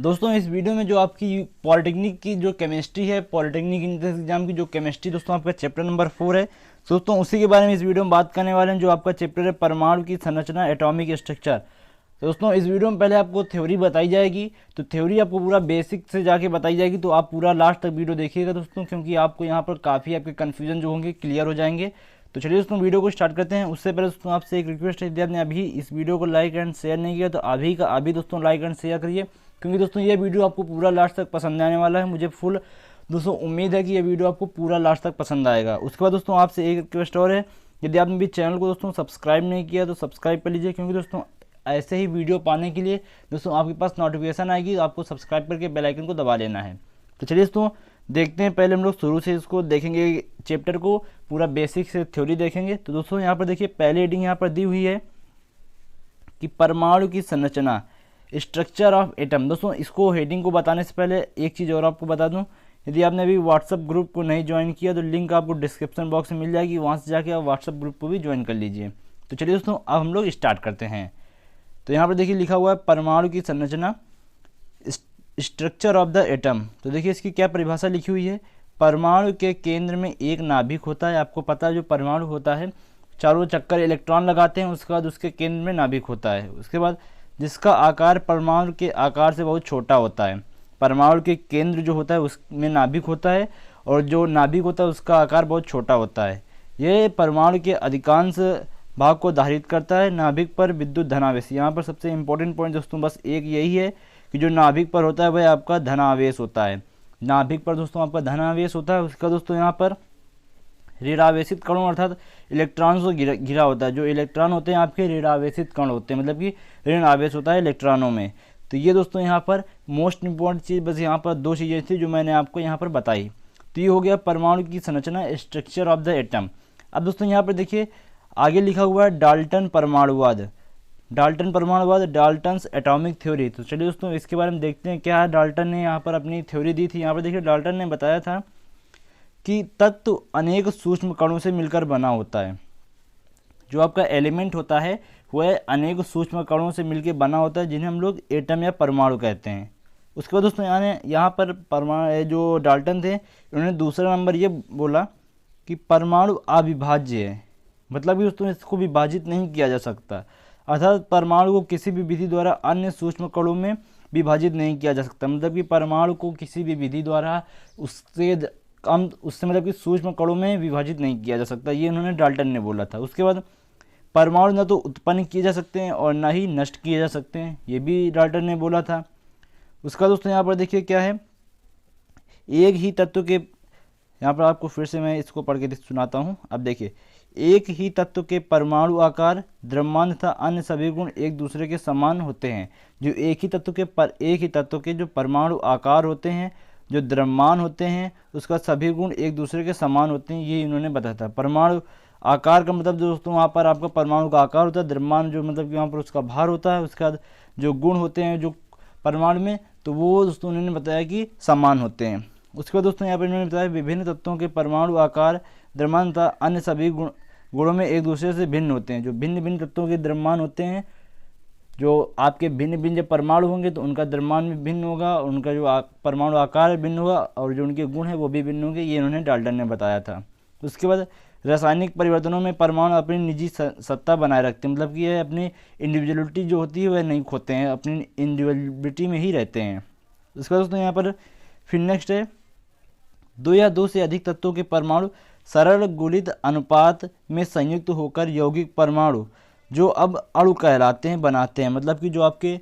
दोस्तों इस वीडियो में जो आपकी पॉलिटेक्निक की जो केमिस्ट्री है, पॉलिटेक्निक इंट्रेंस एग्जाम की जो केमिस्ट्री दोस्तों आपका चैप्टर नंबर 4 है। दोस्तों उसी के बारे में इस वीडियो में बात करने वाले हैं, जो आपका चैप्टर है परमाणु की संरचना, एटॉमिक स्ट्रक्चर। तो दोस्तों इस वीडियो में पहले आपको थ्योरी बताई जाएगी, तो थ्योरी आपको पूरा बेसिक से जाके बताई जाएगी, तो आप पूरा लास्ट तक वीडियो देखिएगा दोस्तों, क्योंकि आपको यहाँ पर काफ़ी आपके कन्फ्यूजन जो होंगे क्लियर हो जाएंगे। तो चलिए दोस्तों वीडियो को स्टार्ट करते हैं। उससे पहले दोस्तों आपसे एक रिक्वेस्ट है, यदि आपने अभी इस वीडियो को लाइक एंड शेयर नहीं किया तो अभी का अभी दोस्तों लाइक एंड शेयर करिए, क्योंकि दोस्तों ये वीडियो आपको पूरा लास्ट तक पसंद आने वाला है। मुझे फुल दोस्तों उम्मीद है कि ये वीडियो आपको पूरा लास्ट तक पसंद आएगा। उसके बाद दोस्तों आपसे एक रिक्वेस्ट और है, यदि आपने भी चैनल को दोस्तों सब्सक्राइब नहीं किया तो सब्सक्राइब कर लीजिए, क्योंकि दोस्तों ऐसे ही वीडियो पाने के लिए दोस्तों आपके पास नोटिफिकेशन आएगी, तो आपको सब्सक्राइब करके बेल आइकन को दबा लेना है। तो चलिए दोस्तों देखते हैं, पहले हम लोग शुरू से इसको देखेंगे, चैप्टर को पूरा बेसिक से थ्योरी देखेंगे। तो दोस्तों यहाँ पर देखिए पहली हेडिंग यहाँ पर दी हुई है कि परमाणु की संरचना, स्ट्रक्चर ऑफ एटम। दोस्तों इसको हेडिंग को बताने से पहले एक चीज़ और आपको बता दूं, यदि आपने अभी व्हाट्सअप ग्रुप को नहीं ज्वाइन किया तो लिंक आपको डिस्क्रिप्शन बॉक्स में मिल जाएगी, वहाँ से जाके आप व्हाट्सअप ग्रुप को भी ज्वाइन कर लीजिए। तो चलिए दोस्तों अब हम लोग स्टार्ट करते हैं। तो यहाँ पर देखिए लिखा हुआ है परमाणु की संरचना, स्ट्रक्चर ऑफ द एटम। तो देखिए इसकी क्या परिभाषा लिखी हुई है, परमाणु के केंद्र में एक नाभिक होता है। आपको पता है जो परमाणु होता है चारों चक्कर इलेक्ट्रॉन लगाते हैं, उसके बाद उसके केंद्र में नाभिक होता है। उसके बाद जिसका आकार परमाणु के आकार से बहुत छोटा होता है। परमाणु के केंद्र जो होता है उसमें नाभिक होता है, और जो नाभिक होता है उसका आकार बहुत छोटा होता है। यह परमाणु के अधिकांश भाग को धारित करता है। नाभिक पर विद्युत धनावेश, यहाँ पर सबसे इंपॉर्टेंट पॉइंट दोस्तों बस एक यही है कि जो नाभिक पर होता है वह आपका धनावेश होता है। नाभिक पर दोस्तों आपका धनावेश होता है। उसका दोस्तों यहाँ पर ऋणावेशित कणों अर्थात इलेक्ट्रॉन से घिरा होता है। जो इलेक्ट्रॉन होते हैं आपके ऋणावेशित कण होते हैं, मतलब कि ऋण आवेश होता है इलेक्ट्रॉनों में। तो ये दोस्तों यहाँ पर मोस्ट इंपॉर्टेंट चीज़, बस यहाँ पर दो चीज़ें थी जो मैंने आपको यहाँ पर बताई। तो ये हो गया परमाणु की संरचना, स्ट्रक्चर ऑफ द एटम। अब दोस्तों यहाँ पर देखिए आगे लिखा हुआ है डाल्टन परमाणुवाद। डाल्टन परमाणुवाद, डाल्टन्स एटॉमिक थ्योरी। तो चलिए दोस्तों इसके बारे में देखते हैं क्या है। डाल्टन ने यहाँ पर अपनी थ्योरी दी थी। यहाँ पर देखिए डाल्टन ने बताया था कि तत्व अनेक सूक्ष्म कणों से मिलकर बना होता है। जो आपका एलिमेंट होता है वह अनेक सूक्ष्म कणों से मिलकर बना होता है, जिन्हें हम लोग एटम या परमाणु कहते हैं। उसके बाद दोस्तों यहाँ पर परमाणु जो डाल्टन थे उन्होंने दूसरा नंबर ये बोला कि परमाणु अविभाज्य है, मतलब कि दोस्तों इसको विभाजित नहीं किया जा सकता। अर्थात परमाणु को किसी भी विधि द्वारा अन्य सूक्ष्म कणों में विभाजित नहीं किया जा सकता। मतलब कि परमाणु को किसी भी विधि द्वारा उससे मतलब कि सूक्ष्म कणों में विभाजित नहीं किया जा सकता, ये उन्होंने डाल्टन ने बोला था। उसके बाद परमाणु न तो उत्पन्न किए जा सकते हैं और न ही नष्ट किए जा सकते हैं, ये भी डाल्टन ने बोला था। उसका दोस्तों यहाँ पर देखिए क्या है, एक ही तत्व के, यहाँ पर आपको फिर से मैं इसको पढ़ के सुनाता हूँ। अब देखिए, एक ही तत्व के परमाणु आकार, द्रव्यमान तथा अन्य सभी गुण एक दूसरे के समान होते हैं। जो एक ही तत्व के जो परमाणु आकार होते हैं, जो द्रव्यमान होते हैं, उसका सभी गुण एक दूसरे के समान होते हैं, ये इन्होंने बताया था। परमाणु आकार का मतलब दोस्तों वहाँ पर आपका परमाणु का आकार होता है, द्रव्यमान जो मतलब कि वहाँ पर उसका भार होता है, उसके बाद जो गुण होते हैं जो परमाणु में, तो वो दोस्तों उन्होंने बताया कि समान होते हैं। उसके बाद दोस्तों यहाँ पर इन्होंने बताया विभिन्न तत्वों के परमाणु आकार, द्रव्यमान तथा अन्य सभी गुणों में एक दूसरे से भिन्न होते हैं। जो भिन्न भिन्न तत्वों के द्रव्यमान होते हैं, जो आपके भिन्न भिन्न जब परमाणु होंगे तो उनका द्रव्यमान भी भिन्न होगा, उनका जो परमाणु आकार भिन्न होगा, और जो उनके गुण हैं वो भी भिन्न होंगे, ये उन्होंने डाल्टन ने बताया था। उसके बाद रासायनिक परिवर्तनों में परमाणु अपनी निजी सत्ता बनाए रखते हैं, मतलब कि ये अपनी इंडिविजुअलिटी जो होती है वह नहीं खोते हैं, अपनी इंडिविजुअलिटी में ही रहते हैं। उसके बाद दोस्तों यहाँ पर फिर नेक्स्ट है, दो या दो से अधिक तत्वों के परमाणु सरल गुणित अनुपात में संयुक्त होकर यौगिक परमाणु जो अब अणु कहलाते हैं बनाते हैं। मतलब कि जो आपके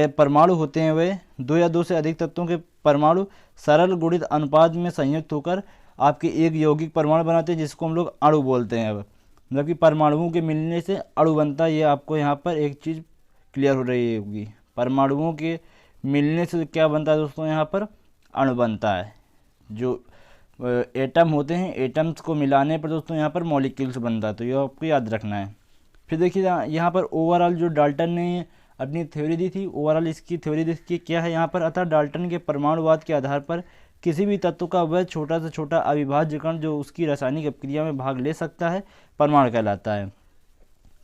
परमाणु होते हैं वे दो या दो से अधिक तत्वों के परमाणु सरल गुणित अनुपात में संयुक्त होकर आपके एक यौगिक परमाणु बनाते हैं, जिसको हम लोग अणु बोलते हैं। अब मतलब कि परमाणुओं के मिलने से अणु बनता है। ये आपको यहाँ पर एक चीज़ क्लियर हो रही होगी, परमाणुओं के मिलने से क्या बनता है दोस्तों, यहाँ पर अणु बनता है। जो एटम होते हैं, एटम्स को मिलाने पर दोस्तों यहाँ पर मॉलिक्यूल्स बनता है, तो ये आपको याद रखना है। फिर देखिए यहाँ पर ओवरऑल जो डाल्टन ने अपनी थ्योरी दी थी, ओवरऑल इसकी थ्योरी देखिए क्या है यहाँ पर, अतः डाल्टन के परमाणुवाद के आधार पर किसी भी तत्व का वह छोटा से छोटा अविभाज्य कण जो उसकी रासायनिक अपक्रिया में भाग ले सकता है परमाणु कहलाता है।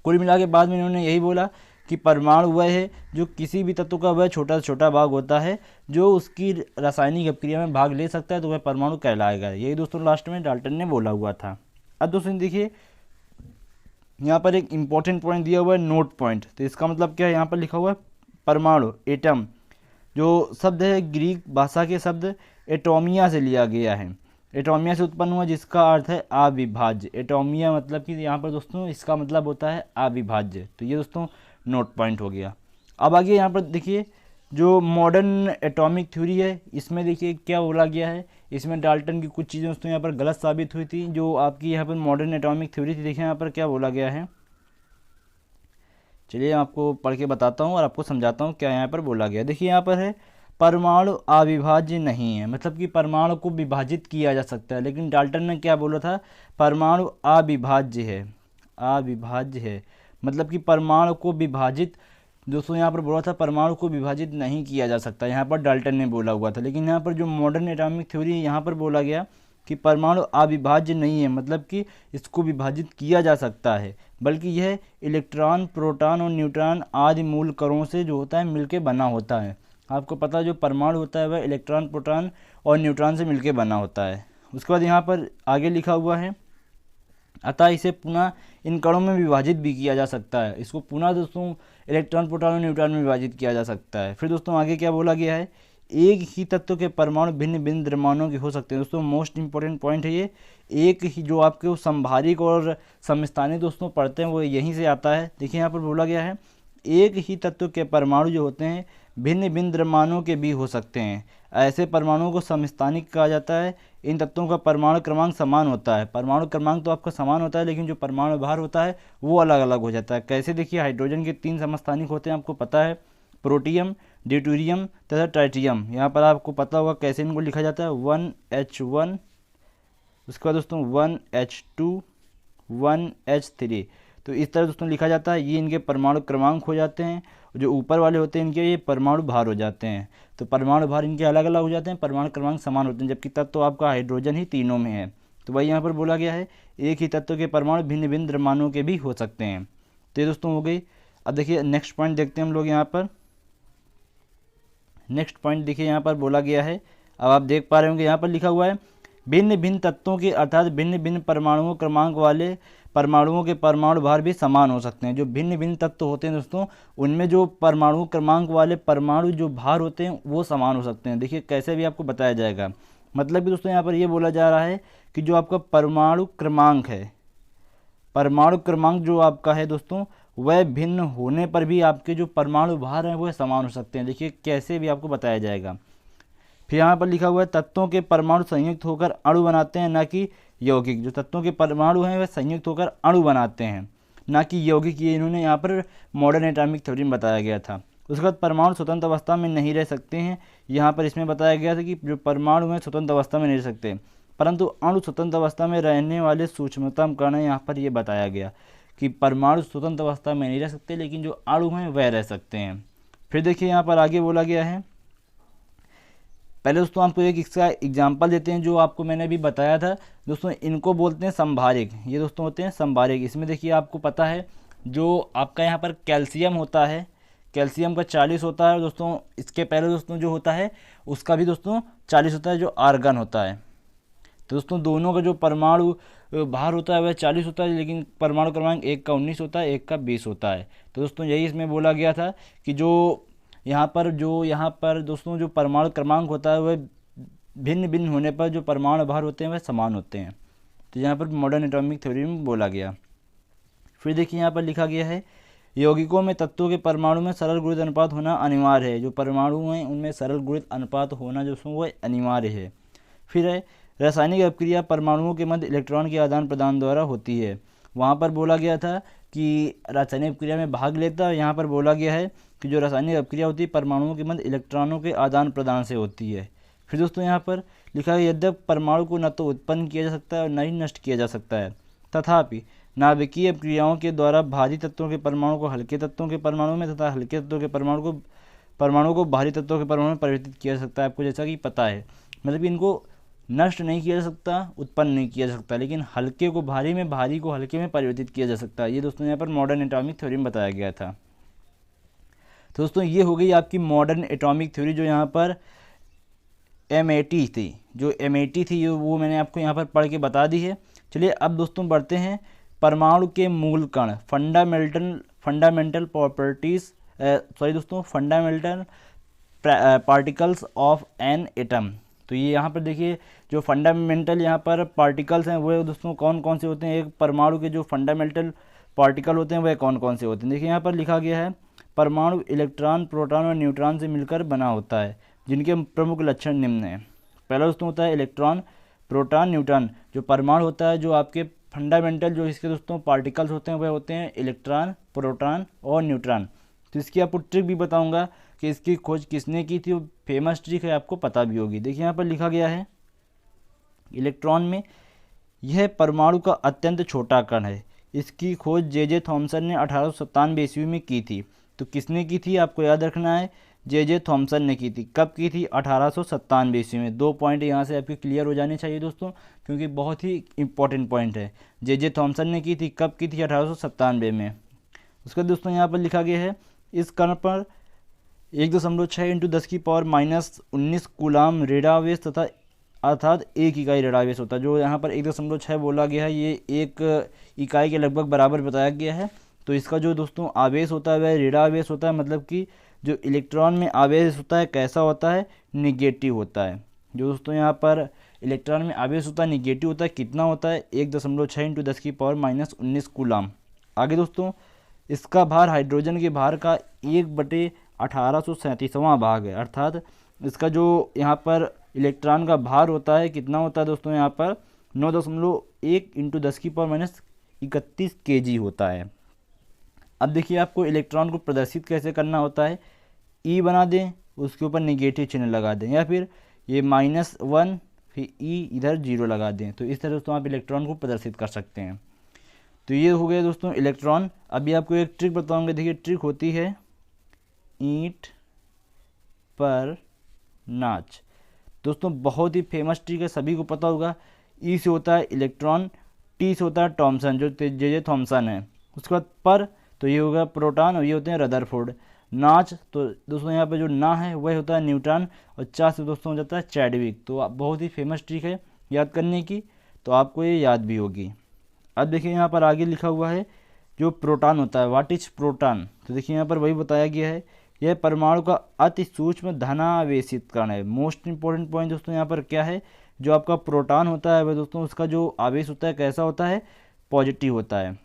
कुल मिला के बाद में इन्होंने यही बोला कि परमाणु वह है जो किसी भी तत्व का वह छोटा से छोटा भाग होता है जो उसकी रासायनिक अभिक्रिया में भाग ले सकता है, तो वह परमाणु कहलाएगा। यही दोस्तों लास्ट में डाल्टन ने बोला हुआ था। अब दोस्तों देखिए यहाँ पर एक इम्पॉर्टेंट पॉइंट दिया हुआ है, नोट पॉइंट। तो इसका मतलब क्या है, यहाँ पर लिखा हुआ है परमाणु, एटम, जो शब्द है ग्रीक भाषा के शब्द एटोमिया से लिया गया है। एटोमिया से उत्पन्न हुआ जिसका अर्थ है अविभाज्य। एटोमिया मतलब कि यहाँ पर दोस्तों इसका मतलब होता है अविभाज्य। तो ये दोस्तों नोट पॉइंट हो गया। अब आगे यहाँ पर देखिए जो मॉडर्न एटॉमिक थ्योरी है, इसमें देखिए क्या बोला गया है। इसमें डाल्टन की कुछ चीज़ें दोस्तों यहाँ पर गलत साबित हुई थी। जो आपकी यहाँ पर मॉडर्न एटॉमिक थ्योरी थी, देखिए यहाँ पर क्या बोला गया है। चलिए आपको पढ़ के बताता हूँ और आपको समझाता हूँ क्या यहाँ पर बोला गया। देखिए यहाँ पर है परमाणु अविभाज्य नहीं है, मतलब कि परमाणु को विभाजित किया जा सकता है। लेकिन डाल्टन ने क्या बोला था, परमाणु अविभाज्य है, अविभाज्य है, मतलब कि परमाणु को विभाजित, दोस्तों यहाँ पर बोला था परमाणु को विभाजित नहीं किया जा सकता, यहाँ पर डाल्टन ने बोला हुआ था। लेकिन यहाँ पर जो मॉडर्न एटॉमिक थ्योरी यहाँ पर बोला गया कि परमाणु अविभाज्य नहीं है, मतलब कि इसको विभाजित किया जा सकता है, बल्कि यह इलेक्ट्रॉन, प्रोटॉन और न्यूट्रॉन आदि मूल कणों से जो होता है मिलके बना होता है। आपको पता है जो परमाणु होता है वह इलेक्ट्रॉन, प्रोटॉन और न्यूट्रॉन से मिलके बना होता है। उसके बाद यहाँ पर आगे लिखा हुआ है अतः इसे पुनः इन कणों में विभाजित भी किया जा सकता है। इसको पुनः दोस्तों इलेक्ट्रॉन, प्रोटॉन और न्यूट्रॉन में विभाजित किया जा सकता है। फिर दोस्तों आगे क्या बोला गया है, एक ही तत्व के परमाणु भिन्न भिन्न द्रव्यमानों के हो सकते हैं। दोस्तों मोस्ट इंपॉर्टेंट पॉइंट है ये, एक ही जो आपके संभारिक और समस्थानिक दोस्तों पढ़ते हैं वो यहीं से आता है। देखिए यहाँ पर बोला गया है एक ही तत्व के परमाणु जो होते हैं भिन्न भिन्न द्रव्यमानों के भी हो सकते हैं। ऐसे परमाणुओं को समस्थानिक कहा जाता है। इन तत्वों का परमाणु क्रमांक समान होता है। परमाणु क्रमांक तो आपका समान होता है, लेकिन जो परमाणु भार होता है वो अलग अलग हो जाता है। कैसे, देखिए हाइड्रोजन के 3 समस्थानिक होते हैं, आपको पता है, प्रोटियम, ड्यूटेरियम तथा ट्राइटियम। यहाँ पर आपको पता होगा कैसे इनको लिखा जाता है, 1H1, उसके बाद दोस्तों 1H2, 1H3। तो इस तरह दोस्तों लिखा जाता है। ये इनके परमाणु क्रमांक हो जाते हैं। जो ऊपर वाले होते हैं इनके ये परमाणु भार हो जाते हैं। तो परमाणु भार इनके अलग अलग हो जाते हैं, परमाणु क्रमांक समान होते हैं, जबकि तत्व तो आपका हाइड्रोजन ही तीनों में है। तो वही यहाँ पर बोला गया है एक ही तत्व के परमाणु भिन्न भिन्न द्रव्यमानों के भी हो सकते हैं। तो ये दोस्तों हो गई। अब देखिए नेक्स्ट पॉइंट देखते हैं हम लोग यहाँ पर। नेक्स्ट पॉइंट देखिए यहाँ पर बोला गया है, अब आप देख पा रहे होंगे यहाँ पर लिखा हुआ है भिन्न भिन्न तत्वों के अर्थात भिन्न भिन्न परमाणुओं क्रमांक वाले परमाणुओं के परमाणु भार भी समान हो सकते हैं। जो भिन्न भिन्न तत्व होते हैं दोस्तों उनमें जो परमाणु क्रमांक वाले परमाणु जो भार होते हैं वो समान हो सकते हैं। देखिए कैसे भी आपको बताया जाएगा। मतलब कि दोस्तों यहाँ पर ये बोला जा रहा है कि जो आपका परमाणु क्रमांक है, परमाणु क्रमांक जो आपका है दोस्तों वह भिन्न होने पर भी आपके जो परमाणु भार हैं वह समान हो सकते हैं। देखिए कैसे भी आपको बताया जाएगा। फिर यहाँ पर लिखा हुआ है तत्वों के परमाणु संयुक्त होकर अणु बनाते हैं, न कि यौगिक। जो तत्वों के परमाणु हैं वह संयुक्त होकर अणु बनाते हैं, ना कि यौगिक। ये इन्होंने यहाँ पर मॉडर्न एटॉमिक थ्योरी में बताया गया था। उसके बाद परमाणु स्वतंत्र अवस्था में नहीं रह सकते हैं। यहाँ पर इसमें बताया गया था कि जो परमाणु हैं स्वतंत्र अवस्था में नहीं रह सकते, परंतु अणु स्वतंत्र अवस्था में रहने वाले सूक्ष्मतम कण यहाँ पर ये बताया गया कि परमाणु स्वतंत्र अवस्था में नहीं रह सकते, लेकिन जो अणु हैं वह रह सकते हैं। फिर देखिए यहाँ पर आगे बोला गया है, पहले दोस्तों आपको एक इसका एग्जाम्पल देते हैं जो आपको मैंने अभी बताया था। दोस्तों इनको बोलते हैं संभारिक। ये दोस्तों होते हैं संभारिक। इसमें देखिए आपको पता है जो आपका यहाँ पर कैल्शियम होता है, कैल्शियम का 40 होता है। दोस्तों इसके पहले दोस्तों जो होता है उसका भी दोस्तों 40 होता है, जो आर्गन होता है। तो दोस्तों दोनों का जो परमाणु भार होता है वह 40 होता है, लेकिन परमाणु क्रमांक एक का 19 होता है, एक का 20 होता है। तो दोस्तों यही इसमें बोला गया था कि जो यहाँ पर दोस्तों जो परमाणु क्रमांक होता है वह भिन्न भिन्न होने पर जो परमाणु भार होते हैं वह समान होते हैं। तो यहाँ पर मॉडर्न एटॉमिक थ्योरी में बोला गया। फिर देखिए यहाँ पर लिखा गया है यौगिकों में तत्वों के परमाणु में सरल गुणित अनुपात होना अनिवार्य है। जो परमाणु हैं उनमें सरल गुणित अनुपात होना जो वह अनिवार्य है। फिर है रासायनिक अभिक्रिया परमाणुओं के मध्य इलेक्ट्रॉन के आदान प्रदान द्वारा होती है। वहाँ पर बोला गया था कि रासायनिक अभिक्रिया में भाग लेता है। यहाँ पर बोला गया है कि जो रासायनिक अभिक्रिया होती है परमाणुओं के मध्य इलेक्ट्रॉनों के आदान प्रदान से होती है। फिर दोस्तों यहाँ पर लिखा है यद्यपि परमाणु को न तो उत्पन्न किया जा सकता है और न ही नष्ट किया जा सकता है, तथापि नाभिकीय क्रियाओं के द्वारा भारी तत्वों के परमाणु को हल्के तत्वों के परमाणु में तथा हल्के तत्वों के परमाणु को भारी तत्वों के परमाणु में परिवर्तित किया जा सकता है। आपको जैसा कि पता है, मतलब कि इनको नष्ट नहीं किया जा सकता, उत्पन्न नहीं किया जा सकता, लेकिन हल्के को भारी में, भारी को हल्के में परिवर्तित किया जा सकता है। ये दोस्तों यहाँ पर मॉडर्न एटॉमिक थ्योरी में बताया गया था। तो दोस्तों ये हो गई आपकी मॉडर्न एटॉमिक थ्योरी, जो यहाँ पर MAT थी, जो MAT थी वो मैंने आपको यहाँ पर पढ़ के बता दी है। चलिए अब दोस्तों बढ़ते हैं परमाणु के मूल कण, फंडामेंटल प्रॉपर्टीज, सॉरी दोस्तों, fundamental particles of an atom. तो ये यहाँ पर देखिए जो फंडामेंटल यहाँ पर पार्टिकल्स हैं वो दोस्तों कौन कौन से होते हैं, एक परमाणु के जो फंडामेंटल पार्टिकल होते हैं वह कौन कौन से होते हैं। देखिए यहाँ पर लिखा गया है परमाणु इलेक्ट्रॉन, प्रोटॉन और न्यूट्रॉन से मिलकर बना होता है, जिनके प्रमुख लक्षण निम्न हैं। पहला दोस्तों होता है इलेक्ट्रॉन, प्रोटॉन, न्यूट्रॉन। जो परमाणु होता है, जो आपके फंडामेंटल जो इसके दोस्तों पार्टिकल्स होते हैं वह होते हैं इलेक्ट्रॉन, प्रोटॉन और न्यूट्रॉन। तो इसकी आपको ट्रिक भी बताऊंगा कि इसकी खोज किसने की थी, वो फेमस ट्रिक है, आपको पता भी होगी। देखिए यहाँ पर लिखा गया है इलेक्ट्रॉन में यह परमाणु का अत्यंत छोटा कण है। इसकी खोज जे थॉमसन ने 1897 ईस्वी में की थी। तो किसने की थी आपको याद रखना है, जे थॉमसन ने की थी। कब की थी, 1897 ईस्वी में। 2 पॉइंट यहाँ से आपके क्लियर हो जाने चाहिए दोस्तों, क्योंकि बहुत ही इंपॉर्टेंट पॉइंट है। जे थॉमसन ने की थी, कब की थी, 1897 में। उसके बाद दोस्तों यहाँ पर लिखा गया है इस कण पर 1.6 × 10⁻⁻19 कूलाम रेडावेश तथा अर्थात 1 इकाई रेडावेश होता है। जो यहाँ पर 1.6 बोला गया है, ये 1 इकाई के लगभग बराबर बताया गया है। तो इसका जो दोस्तों आवेश होता है वह रेडावेश होता है, मतलब कि जो इलेक्ट्रॉन में आवेश होता है कैसा होता है, निगेटिव होता है। जो दोस्तों यहाँ पर इलेक्ट्रॉन में आवेश होता है निगेटिव होता है, कितना होता है, 1.6 × 10⁻⁻19 कूलाम। आगे दोस्तों इसका भार हाइड्रोजन के भार का 1/1837वां भाग है, अर्थात इसका जो यहाँ पर इलेक्ट्रॉन का भार होता है कितना होता है दोस्तों, यहाँ पर 9.1 × 10⁻31 kg होता है। अब देखिए आपको इलेक्ट्रॉन को प्रदर्शित कैसे करना होता है, E बना दें, उसके ऊपर नेगेटिव चिन्ह लगा दें, या फिर ये -1 फिर E इधर 0 लगा दें। तो इस तरह दोस्तों आप इलेक्ट्रॉन को प्रदर्शित कर सकते हैं। तो ये हो गया दोस्तों इलेक्ट्रॉन। अभी आपको एक ट्रिक बताऊंगा। देखिए ट्रिक होती है ईंट पर नाच। दोस्तों बहुत ही फेमस ट्रिक है, सभी को पता होगा। ई से होता है इलेक्ट्रॉन, टी से होता है थॉमसन, जो जे थॉमसन है। उसके बाद पर, तो ये होगा प्रोटॉन और ये होते हैं रदरफोर्ड। नाच, तो दोस्तों यहाँ पे जो ना है वह होता है न्यूट्रॉन, और चा से दोस्तों हो जाता है चैडविक। तो आप बहुत ही फेमस ट्रिक है याद करने की, तो आपको ये याद भी होगी। अब देखिए यहाँ पर आगे लिखा हुआ है जो प्रोटॉन होता है, व्हाट इज प्रोटॉन। तो देखिए यहाँ पर वही बताया गया है, यह परमाणु का अति सूक्ष्म धनावेशित कण है। मोस्ट इंपॉर्टेंट पॉइंट दोस्तों यहाँ पर क्या है, जो आपका प्रोटॉन होता है वह दोस्तों उसका जो आवेश होता है कैसा होता है, पॉजिटिव होता है।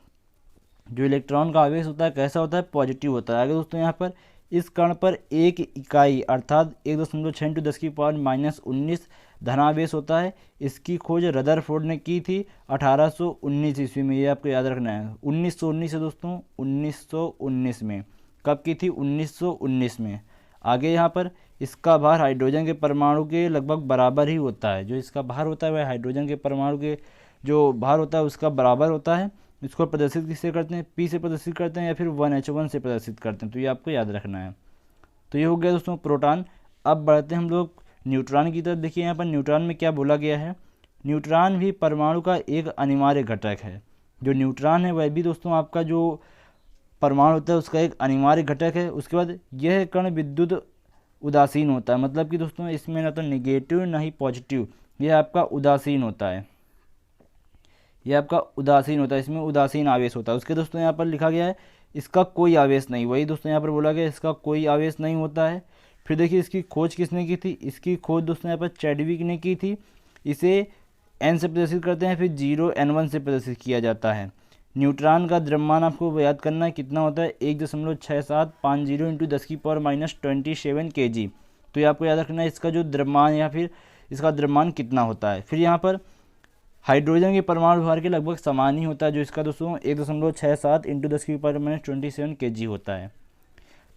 जो इलेक्ट्रॉन का आवेश होता है कैसा होता है, पॉजिटिव होता है। आगे दोस्तों यहाँ पर इस कण पर 1 इकाई अर्थात 1.6 × 10⁻⁻19 धनावेश होता है। इसकी खोज रदरफोर्ड ने की थी 1819 ईस्वी में, ये आपको याद रखना है। 1919 है दोस्तों, 1919 में। कब की थी, 1919 में। आगे यहाँ पर इसका भार हाइड्रोजन के परमाणु के लगभग बराबर ही होता है। जो इसका भार होता है वह हाइड्रोजन के परमाणु के जो भार होता है उसका बराबर होता है। इसको प्रदर्शित किससे करते हैं, P से प्रदर्शित करते हैं या फिर 1H1 से प्रदर्शित करते हैं। तो ये आपको याद रखना है। तो ये हो गया दोस्तों प्रोटॉन। अब बढ़ते हैं हम लोग न्यूट्रॉन की तरफ। देखिए यहाँ पर न्यूट्रॉन में क्या बोला गया है, न्यूट्रॉन भी परमाणु का एक अनिवार्य घटक है। जो न्यूट्रॉन है वह भी दोस्तों आपका जो परमाणु होता है उसका एक अनिवार्य घटक है। उसके बाद यह कण विद्युत उदासीन होता है, मतलब कि दोस्तों इसमें ना तो निगेटिव ना ही पॉजिटिव, यह आपका उदासीन होता है। यह आपका उदासीन होता है, इसमें उदासीन आवेश होता है। उसके दोस्तों यहाँ पर लिखा गया है इसका कोई आवेश नहीं, वही दोस्तों यहाँ पर बोला गया इसका कोई आवेश नहीं होता है। फिर देखिए इसकी खोज किसने की थी, इसकी खोज दोस्तों यहाँ पर चैडविक ने की थी। इसे n से प्रदर्शित करते हैं, फिर 0n1 से प्रदर्शित किया जाता है। न्यूट्रॉन का द्रव्यमान आपको याद करना है कितना होता है, 1.6750 × 10⁻27 kg। तो ये आपको याद रखना है इसका जो द्रव्यमान या फिर इसका द्रव्यमान कितना होता है। फिर यहाँ पर हाइड्रोजन के परमाणु भार के लगभग समान ही होता है, जो इसका दोस्तों 1.67 × 10⁻27 kg होता है।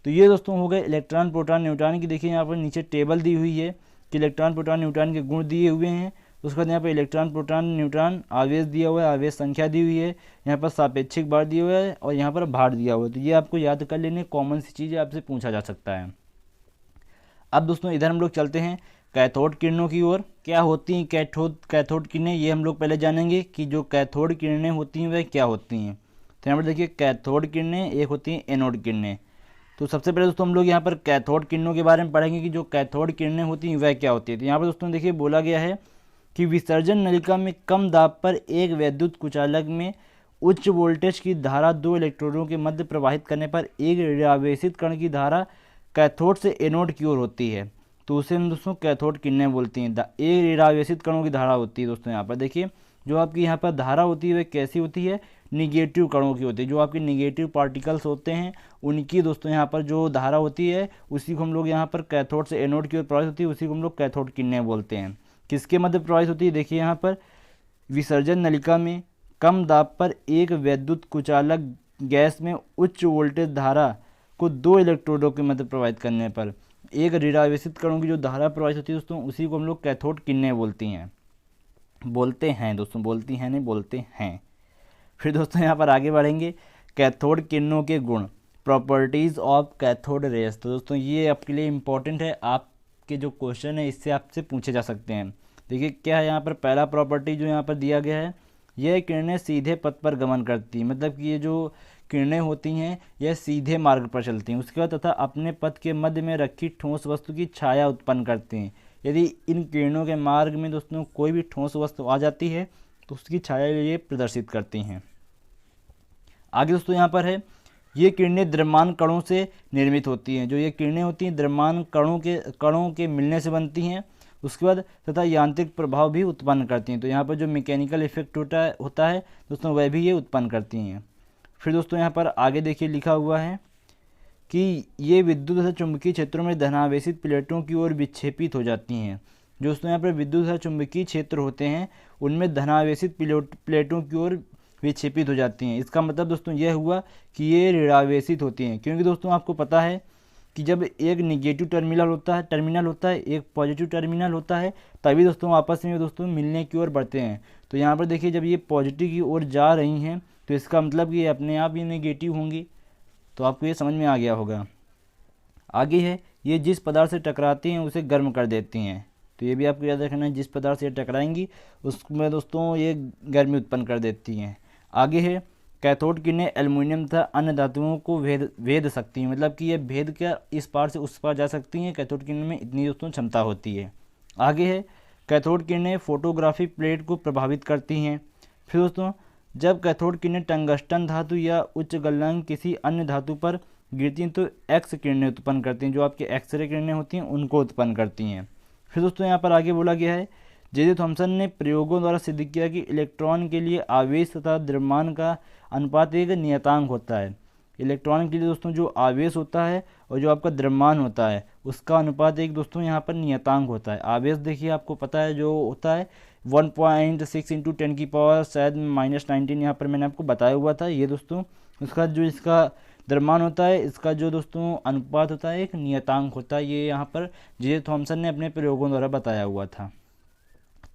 तो ये दोस्तों हो गए इलेक्ट्रॉन, प्रोटॉन, न्यूट्रॉन की। देखिए यहाँ पर नीचे टेबल दी हुई है कि इलेक्ट्रॉन, प्रोटॉन, न्यूट्रॉन के गुण दिए हुए हैं। उसके बाद यहाँ पर इलेक्ट्रॉन, प्रोटॉन, न्यूट्रॉन आवेश दिया हुआ है, आवेश संख्या दी हुई है, यहाँ पर सापेक्षिक भार दिया हुआ है और यहाँ पर भार दिया हुआ है। तो ये आपको याद कर लेने, कॉमन सी चीज़ आपसे पूछा जा सकता है। अब दोस्तों इधर हम लोग चलते हैं कैथोड किरणों की ओर। क्या होती हैं कैथोड किरणें, ये हम लोग पहले जानेंगे कि जो कैथोड किरणें होती हैं वह क्या होती हैं। तो यहाँ पर देखिए कैथोड किरणें, एक होती हैं एनोड किरणें। तो सबसे पहले दोस्तों हम लोग यहाँ पर कैथोड किरणों के बारे में पढ़ेंगे कि जो कैथोड किरणें होती हैं वह क्या होती है। तो यहाँ पर दोस्तों देखिए बोला गया है कि विसर्जन नलिका में कम दाब पर एक वैद्युत कुचालक में उच्च वोल्टेज की धारा दो इलेक्ट्रोडों के मध्य प्रवाहित करने पर एक ऋणावेशित कण की धारा कैथोड से एनोड की ओर होती है, तो उसे हम दोस्तों कैथोड किरणें बोलती हैं। एक ऋणावेशित कणों की धारा होती है दोस्तों। यहाँ पर देखिए जो आपकी यहाँ पर धारा होती है वह कैसी होती है, निगेटिव कणों की होती है। जो आपके निगेटिव पार्टिकल्स होते हैं उनकी दोस्तों यहाँ पर जो धारा होती है उसी को हम लोग यहाँ पर कैथोड से एनोड की ओर प्रवाहित होती है, उसी को हम लोग कैथोड किरणें बोलते हैं। किसके मध्य प्रवाहित होती है, देखिए यहाँ पर विसर्जन नलिका में कम दाब पर एक वैद्युत कुचालक गैस में उच्च वोल्टेज धारा को दो इलेक्ट्रोडों के मध्य प्रवाहित करने पर एक ऋणावेशित कणों की जो धारा प्रवाहित होती है दोस्तों उसी को हम लोग कैथोड किरणें बोलते हैं दोस्तों, बोलती हैं नहीं बोलते हैं। फिर दोस्तों यहाँ पर आगे बढ़ेंगे, कैथोड किरणों के गुण, प्रॉपर्टीज़ ऑफ कैथोड रेस। तो दोस्तों ये आपके लिए इम्पोर्टेंट है, आपके जो क्वेश्चन है इससे आपसे पूछे जा सकते हैं। देखिए क्या है यहाँ पर पहला प्रॉपर्टी जो यहाँ पर दिया गया है, यह किरणें सीधे पथ पर गमन करती हैं, मतलब कि ये जो किरणें होती हैं यह सीधे मार्ग पर चलती हैं। उसके बाद तथा अपने पथ के मध्य में रखी ठोस वस्तु की छाया उत्पन्न करती हैं। यदि इन किरणों के मार्ग में दोस्तों कोई भी ठोस वस्तु आ जाती है तो उसकी छाया ये प्रदर्शित करती हैं। आगे दोस्तों यहाँ पर है, ये किरणें द्रव्यमान कणों से निर्मित होती हैं। जो ये किरणें होती हैं द्रव्यमान कणों के मिलने से बनती हैं। उसके बाद तथा यांत्रिक प्रभाव भी उत्पन्न करती हैं। तो यहाँ पर जो मैकेनिकल इफेक्ट होता है दोस्तों वह भी ये उत्पन्न करती हैं। फिर दोस्तों यहाँ पर आगे देखिए लिखा हुआ है कि ये विद्युत तथा चुंबकीय क्षेत्रों में धनावेशित प्लेटों की ओर विक्षेपित हो जाती हैं। जो दोस्तों यहाँ पर विद्युत तथा चुंबकीय क्षेत्र होते हैं उनमें धनावेशित प्लेटों की ओर विक्षेपित हो जाती हैं। इसका मतलब दोस्तों यह हुआ कि ये ऋणावेशित होती हैं, क्योंकि दोस्तों आपको पता है कि जब एक निगेटिव टर्मिनल होता है एक पॉजिटिव टर्मिनल होता है, तभी दोस्तों आपस में दोस्तों मिलने की ओर बढ़ते हैं। तो यहाँ पर देखिए जब ये पॉजिटिव की ओर जा रही हैं तो इसका मतलब कि ये अपने आप ही नेगेटिव होंगी। तो आपको ये समझ में आ गया होगा। आगे है, ये जिस पदार्थ से टकराती हैं उसे गर्म कर देती हैं। तो ये भी आपको याद रखना है, जिस पदार्थ से टकराएंगी उसमें दोस्तों ये गर्मी उत्पन्न कर देती हैं। आगे है, कैथोड किरणें एल्युमिनियम तथा अन्य धातुओं को भेद सकती हैं, मतलब कि ये भेद कर इस पार से उस पार जा सकती हैं। कैथोड किरणें में इतनी दोस्तों क्षमता होती है। आगे है, कैथोड किरणें फोटोग्राफी प्लेट को प्रभावित करती हैं। फिर दोस्तों जब कैथोड किरणें टंगस्टन धातु या उच्च गलनांक किसी अन्य धातु पर गिरती हैं तो एक्स किरणें उत्पन्न करती हैं। जो आपके एक्सरे किरणें होती हैं उनको उत्पन्न करती हैं। फिर दोस्तों यहाँ पर आगे बोला गया है, जे थॉमसन ने प्रयोगों द्वारा सिद्ध किया कि इलेक्ट्रॉन के लिए आवेश तथा द्रव्यमान का अनुपात एक नियतांक होता है। इलेक्ट्रॉन के लिए दोस्तों जो आवेश होता है और जो आपका द्रव्यमान होता है उसका अनुपात एक दोस्तों यहाँ पर नियतांक होता है। आवेश देखिए आपको पता है जो होता है 1.6 × 10 की पावर शायद -19 यहाँ पर मैंने आपको बताया हुआ था। ये दोस्तों उसका जो इसका द्रव्यमान होता है इसका जो दोस्तों अनुपात होता है एक नियतांक होता है। ये यहाँ पर जे थॉमसन ने अपने प्रयोगों द्वारा बताया हुआ था।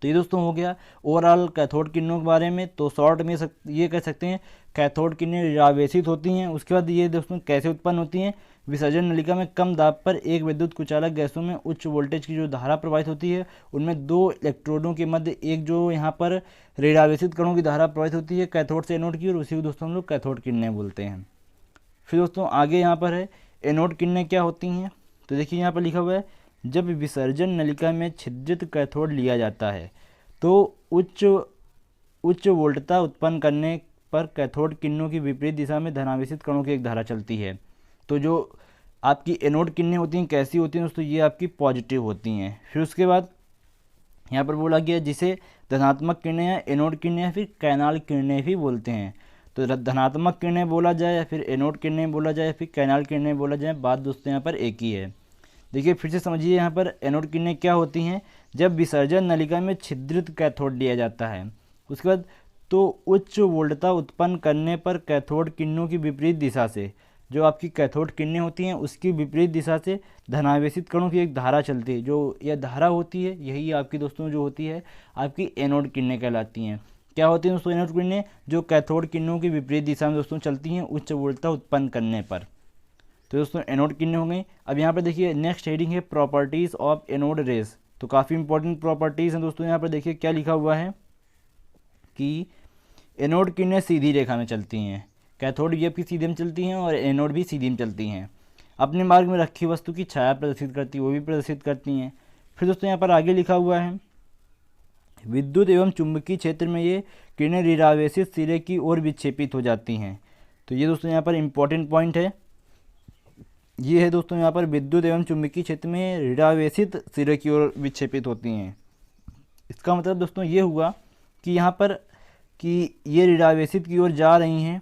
तो ये दोस्तों हो गया ओवरऑल कैथोड किरणों के बारे में। तो शॉर्ट में ये कह सकते हैं कैथोड किरणें ऋणावेशित होती हैं। उसके बाद ये दोस्तों कैसे उत्पन्न होती हैं, विसर्जन नलिका में कम दाब पर एक विद्युत कुचालक गैसों में उच्च वोल्टेज की जो धारा प्रवाहित होती है उनमें दो इलेक्ट्रोडों के मध्य एक जो यहाँ पर ऋणावेशित कणों की धारा प्रवाहित होती है कैथोड से एनोड की, और उसी को दोस्तों हम लोग कैथोड किरणें बोलते हैं। फिर दोस्तों आगे यहाँ पर है एनोड किरणें क्या होती हैं। तो देखिए यहाँ पर लिखा हुआ है, जब विसर्जन नलिका में छिद्रित कैथोड लिया जाता है तो उच्च वोल्टता उत्पन्न करने पर कैथोड किरणों की विपरीत दिशा में धनावेशित कणों की एक धारा चलती है। तो जो आपकी एनोड किरणें होती हैं कैसी होती हैं दोस्तों, ये आपकी पॉजिटिव होती हैं। फिर उसके बाद यहाँ पर बोला गया जिसे धनात्मक किरणें या एनोड किरणें या फिर कैनाल किरणें भी बोलते हैं। तो धनात्मक किरणें बोला जाए या फिर एनोड किरणें बोला जाए या फिर कैनाल किरणें बोला जाए, बात दोस्तों यहाँ पर एक ही है। देखिए फिर से समझिए यहाँ पर एनोड किरणें क्या होती हैं, जब विसर्जन नलिका में छिद्रित कैथोड लिया जाता है उसके बाद तो उच्च वोल्टता उत्पन्न करने पर कैथोड किरणों की विपरीत दिशा से जो आपकी कैथोड किरणें होती हैं उसकी विपरीत दिशा से धनावेशित कणों की एक धारा चलती है। जो यह धारा होती है यही आपकी दोस्तों जो होती है आपकी एनोड किरणें कहलाती हैं। क्या होती हैं दोस्तों एनोड किरणें, जो कैथोड किरणों की विपरीत दिशा में दोस्तों चलती हैं उच्च वोल्टता उत्पन्न करने पर। तो दोस्तों एनोड किरणें हो गई। अब यहाँ पर देखिए नेक्स्ट हेडिंग है प्रॉपर्टीज़ ऑफ एनोड रेस। तो काफ़ी इंपॉर्टेंट प्रॉपर्टीज़ हैं दोस्तों। यहाँ पर देखिए क्या लिखा हुआ है कि एनोड किरणें सीधी रेखा में चलती हैं, कैथोड भी आपकी सीधे में चलती हैं और एनोड भी सीधी में चलती हैं। अपने मार्ग में रखी वस्तु की छाया प्रदर्शित करती है, वो भी प्रदर्शित करती हैं। फिर दोस्तों यहाँ पर आगे लिखा हुआ है विद्युत एवं चुंबकीय क्षेत्र में ये किरणें ऋणावेशित सिरे की ओर विक्षेपित हो जाती हैं। तो ये दोस्तों यहाँ पर इम्पोर्टेंट पॉइंट है, ये है दोस्तों यहाँ पर विद्युत एवं चुंबकीय क्षेत्र में ऋणावेशित सिरे की ओर विक्षेपित होती हैं। इसका मतलब दोस्तों ये हुआ कि यहाँ पर कि ये ऋणावेशित की ओर जा रही हैं।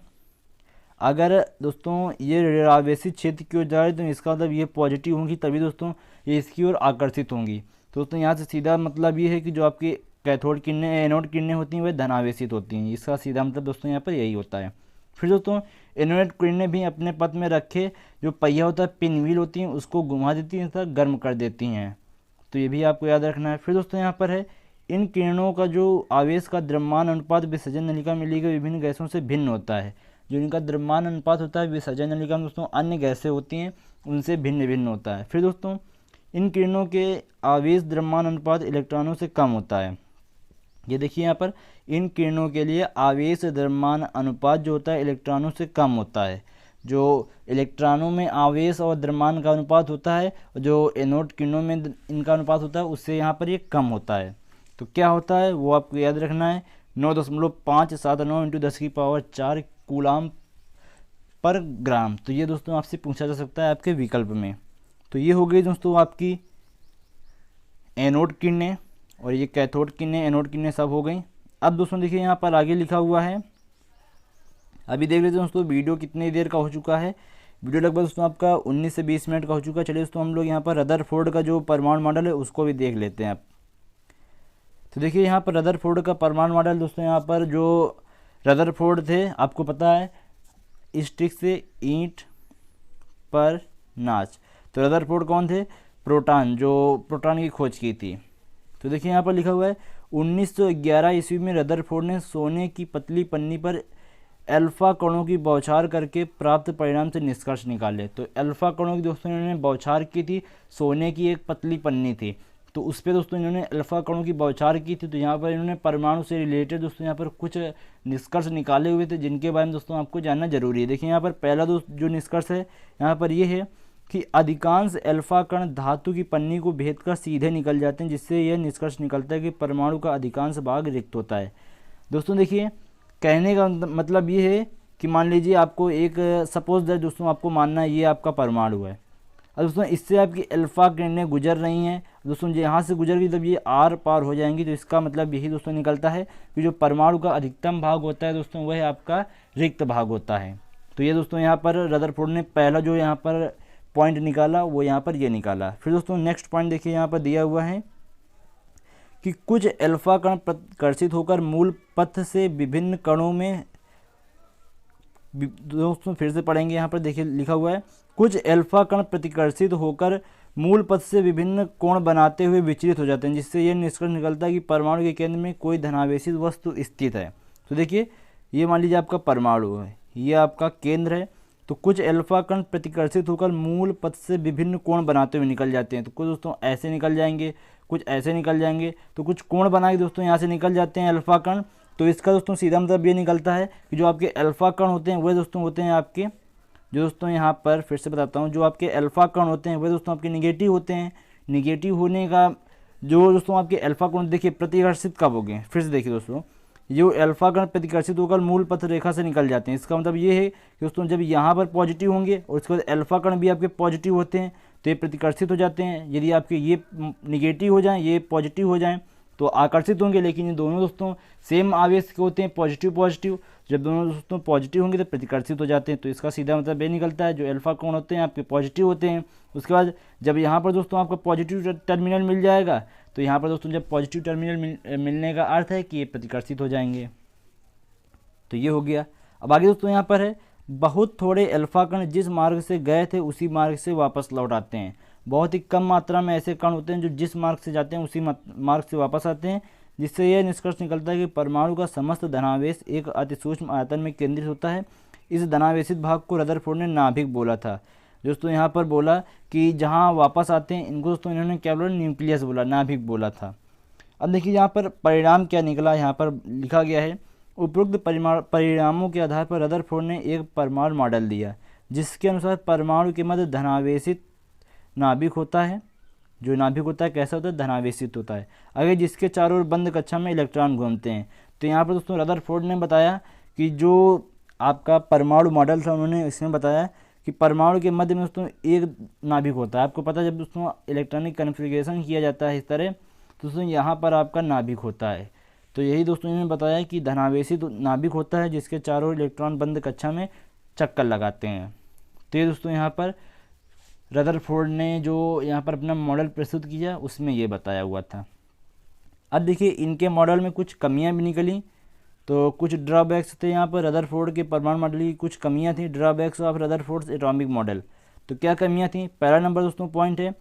अगर दोस्तों ये ऋणावेशित क्षेत्र की ओर जा रही है तो इसका मतलब ये पॉजिटिव होंगी, तभी दोस्तों ये इसकी ओर आकर्षित होंगी। तो दोस्तों यहाँ से सीधा मतलब ये है कि जो आपकी कैथोड किरणें एनोड किरणें होती हैं वह धनावेशित होती हैं। इसका सीधा मतलब दोस्तों यहाँ पर यही होता है। फिर दोस्तों एनोड किरणें भी अपने पथ में रखे जो पहिया होता है पिन व्हील होती हैं उसको घुमा देती हैं तथा गर्म कर देती हैं। तो ये भी आपको याद रखना है। फिर दोस्तों यहाँ पर है इन किरणों का जो आवेश का द्रव्यमान अनुपात विसर्जन नलिका में ली गई विभिन्न गैसों से भिन्न होता है। जो इनका द्रव्यमान अनुपात होता है विसर्जन नलिका में दोस्तों अन्य गैसें होती हैं उनसे भिन्न भिन्न होता है। फिर दोस्तों इन किरणों के आवेश द्रव्यमान अनुपात इलेक्ट्रॉनों से कम होता है। ये देखिए यहाँ पर इन किरणों के लिए आवेश द्रव्यमान अनुपात जो होता है इलेक्ट्रॉनों से कम होता है। जो इलेक्ट्रॉनों में आवेश और द्रव्यमान का अनुपात होता है, जो एनोड किरणों में इनका अनुपात होता है उससे यहाँ पर ये कम होता है। तो क्या होता है वो आपको याद रखना है 9.579 × 10⁴ कूलाम पर ग्राम। तो ये दोस्तों आपसे पूछा जा सकता है आपके विकल्प में। तो ये हो गई दोस्तों आपकी एनोड किरणें और ये कैथोड किरणें एनोड किरणें सब हो गई। अब दोस्तों देखिए यहाँ पर आगे लिखा हुआ है, अभी देख लेते हैं दोस्तों वीडियो कितनी देर का हो चुका है। वीडियो लगभग दोस्तों आपका 19 से 20 मिनट का हो चुका है। चलिए दोस्तों हम लोग यहाँ पर रदरफोर्ड का जो परमाणु मॉडल है उसको भी देख लेते हैं आप। तो देखिए यहाँ पर रदरफोर्ड का परमाणु मॉडल दोस्तों यहाँ पर जो रदरफोर्ड थे आपको पता है स्टिक से ईंट पर नाच। तो रदरफोर्ड कौन थे? प्रोटॉन, जो प्रोटॉन की खोज की थी। तो देखिए यहाँ पर लिखा हुआ है 1911 ईस्वी में रदरफोर्ड ने सोने की पतली पन्नी पर अल्फा कणों की बौछार करके प्राप्त परिणाम से निष्कर्ष निकाले। तो अल्फा कणों की दोस्तों इन्होंने बौछार की थी, सोने की एक पतली पन्नी थी तो उस पर दोस्तों इन्होंने अल्फा कणों की बौछार की थी। तो यहाँ पर इन्होंने परमाणु से रिलेटेड दोस्तों यहाँ पर कुछ निष्कर्ष निकाले हुए थे जिनके बारे में दोस्तों आपको जानना जरूरी है। देखिए यहाँ पर पहला जो निष्कर्ष है यहाँ पर ये है कि अधिकांश अल्फा कण धातु की पन्नी को भेद कर सीधे निकल जाते हैं, जिससे यह निष्कर्ष निकलता है कि परमाणु का अधिकांश भाग रिक्त होता है। दोस्तों देखिए कहने का मतलब ये है कि मान लीजिए आपको एक सपोज दैट दोस्तों आपको मानना है ये आपका परमाणु है। अब दोस्तों इससे आपकी अल्फा किरणें गुजर रही हैं दोस्तों, यहाँ से गुजर गई जब ये आर पार हो जाएंगी तो इसका मतलब यही दोस्तों निकलता है कि जो परमाणु का अधिकतम भाग होता है दोस्तों वह आपका रिक्त भाग होता है। तो ये दोस्तों यहाँ पर रदरफोर्ड ने पहला जो यहाँ पर पॉइंट निकाला वो यहाँ पर ये निकाला। फिर दोस्तों नेक्स्ट पॉइंट देखिए यहाँ पर दिया हुआ है कि कुछ अल्फा कण प्रतिकर्षित होकर मूल पथ से विभिन्न कणों में, दोस्तों फिर से पढ़ेंगे यहाँ पर देखिए लिखा हुआ है कुछ अल्फा कण प्रतिकर्षित होकर मूल पथ से विभिन्न कोण बनाते हुए विचलित हो जाते हैं, जिससे यह निष्कर्ष निकलता है कि परमाणु के केंद्र में कोई धनावेशित वस्तु स्थित है। तो देखिए ये मान लीजिए आपका परमाणु है, ये आपका केंद्र है। तो कुछ अल्फा कण प्रतिकर्षित होकर मूल पथ से विभिन्न कोण बनाते हुए निकल जाते हैं। तो कुछ दोस्तों ऐसे निकल जाएंगे, कुछ ऐसे निकल जाएंगे, तो कुछ कोण बना के दोस्तों यहाँ से निकल जाते हैं अल्फा कण। तो इसका दोस्तों सीधा मतलब ये निकलता है कि जो आपके अल्फा कण होते हैं वह दोस्तों होते हैं आपके, जो दोस्तों यहाँ पर फिर से बताता हूँ, जो आपके अल्फा कण होते हैं वह दोस्तों आपके निगेटिव होते हैं। निगेटिव होने का जो दोस्तों आपके अल्फा कण देखिए प्रतिकर्षित कब हो गए, फिर से देखिए दोस्तों जो अल्फा कण प्रतिकर्षित होकर मूल पथ रेखा से निकल जाते हैं। इसका मतलब ये है कि दोस्तों जब यहाँ पर पॉजिटिव होंगे और उसके बाद अल्फा कण भी आपके पॉजिटिव होते हैं तो ये प्रतिकर्षित हो जाते हैं। यदि आपके ये निगेटिव हो जाएं, ये पॉजिटिव हो जाएं तो आकर्षित होंगे। लेकिन ये दोनों दोस्तों सेम आवेश के होते हैं, पॉजिटिव पॉजिटिव। जब दोनों दोस्तों पॉजिटिव होंगे तो प्रतिकर्षित हो जाते हैं। तो इसका सीधा मतलब ये निकलता है जो अल्फा कोण होते हैं आपके पॉजिटिव होते हैं। उसके बाद जब यहाँ पर दोस्तों आपका पॉजिटिव टर्मिनल मिल जाएगा तो यहाँ पर दोस्तों जब पॉजिटिव टर्मिनल मिलने का अर्थ है कि ये प्रतिकर्षित हो जाएंगे। तो ये हो गया। अब आगे दोस्तों यहाँ पर है बहुत थोड़े अल्फा कण जिस मार्ग से गए थे उसी मार्ग से वापस लौट आते हैं। बहुत ही कम मात्रा में ऐसे कण होते हैं जो जिस मार्ग से जाते हैं उसी मार्ग से वापस आते हैं, जिससे यह निष्कर्ष निकलता है कि परमाणु का समस्त धनावेश एक अति सूक्ष्म आयतन में केंद्रित होता है। इस धनावेशित भाग को रदरफोर्ड ने नाभिक बोला था। दोस्तों यहाँ पर बोला कि जहाँ वापस आते हैं इनको दोस्तों इन्होंने क्या बोला, न्यूक्लियस बोला, नाभिक बोला था। अब देखिए यहाँ पर परिणाम क्या निकला, यहाँ पर लिखा गया है उपरोक्त परिणामों के आधार पर रदरफोर्ड ने एक परमाणु मॉडल दिया। जिसके अनुसार परमाणु के मध्य धनावेशित नाभिक होता है। जो नाभिक होता है कैसा होता है, धनावेशित होता है। अगर जिसके चारों ओर बंद कक्षा में इलेक्ट्रॉन घूमते हैं। तो यहाँ पर दोस्तों रदरफोर्ड ने बताया कि जो आपका परमाणु मॉडल था उन्होंने इसमें बताया कि परमाणु के मध्य में दोस्तों एक नाभिक होता है। आपको पता है जब दोस्तों इलेक्ट्रॉनिक कन्फिग्रेशन किया जाता है इस तरह, तो दोस्तों यहाँ पर आपका नाभिक होता है। तो यही दोस्तों इन्होंने बताया कि धनावेशित नाभिक होता है जिसके चारों ओर इलेक्ट्रॉन बंद कक्षा में चक्कर लगाते हैं। तो ये दोस्तों यहाँ पर रदरफोर्ड ने जो यहाँ पर अपना मॉडल प्रस्तुत किया उसमें ये बताया हुआ था। अब देखिए इनके मॉडल में कुछ कमियां भी निकली, तो कुछ ड्रॉबैक्स थे यहाँ पर। रदरफोर्ड के परमाणु मॉडल की कुछ कमियां थी, drawbacks of Rutherford's atomic model. तो क्या कमियां थी? पहला नंबर दोस्तों पॉइंट है,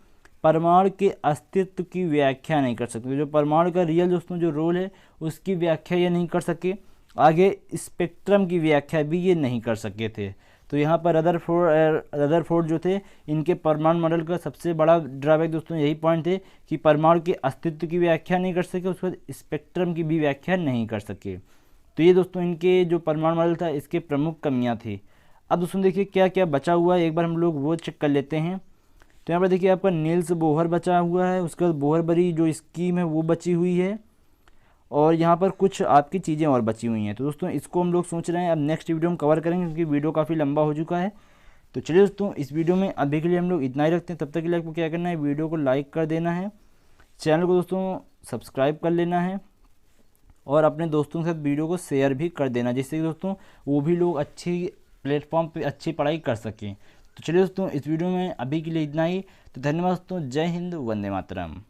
परमाणु के अस्तित्व की व्याख्या नहीं कर सकते। जो परमाणु का रियल दोस्तों जो रोल है उसकी व्याख्या ये नहीं कर सके। आगे स्पेक्ट्रम की व्याख्या भी ये नहीं कर सके थे। तो यहाँ पर रदरफोर्ड जो थे इनके परमाणु मॉडल का सबसे बड़ा ड्रॉबैक दोस्तों यही पॉइंट थे कि परमाणु के अस्तित्व की व्याख्या नहीं कर सके, उसके बाद स्पेक्ट्रम की भी व्याख्या नहीं कर सके। तो ये दोस्तों इनके जो परमाणु मॉडल था इसके प्रमुख कमियां थी। अब दोस्तों देखिए क्या क्या बचा हुआ है, एक बार हम लोग वो चेक कर लेते हैं। तो यहाँ पर देखिए आपका नील्स बोहर बचा हुआ है, उसके बाद बोहरबरी जो स्कीम है वो बची हुई है, और यहाँ पर कुछ आपकी चीज़ें और बची हुई हैं। तो दोस्तों इसको हम लोग सोच रहे हैं अब नेक्स्ट वीडियो में कवर करेंगे क्योंकि वीडियो काफ़ी लंबा हो चुका है। तो चलिए दोस्तों इस वीडियो में अभी के लिए हम लोग इतना ही रखते हैं। तब तक के लिए आपको क्या करना है, वीडियो को लाइक कर देना है, चैनल को दोस्तों सब्सक्राइब कर लेना है, और अपने दोस्तों के साथ वीडियो को शेयर भी कर देना जिससे कि दोस्तों वो भी लोग अच्छी प्लेटफॉर्म पे अच्छी पढ़ाई कर सकें। तो चलिए दोस्तों इस वीडियो में अभी के लिए इतना ही। तो धन्यवाद दोस्तों, जय हिंद, वंदे मातरम।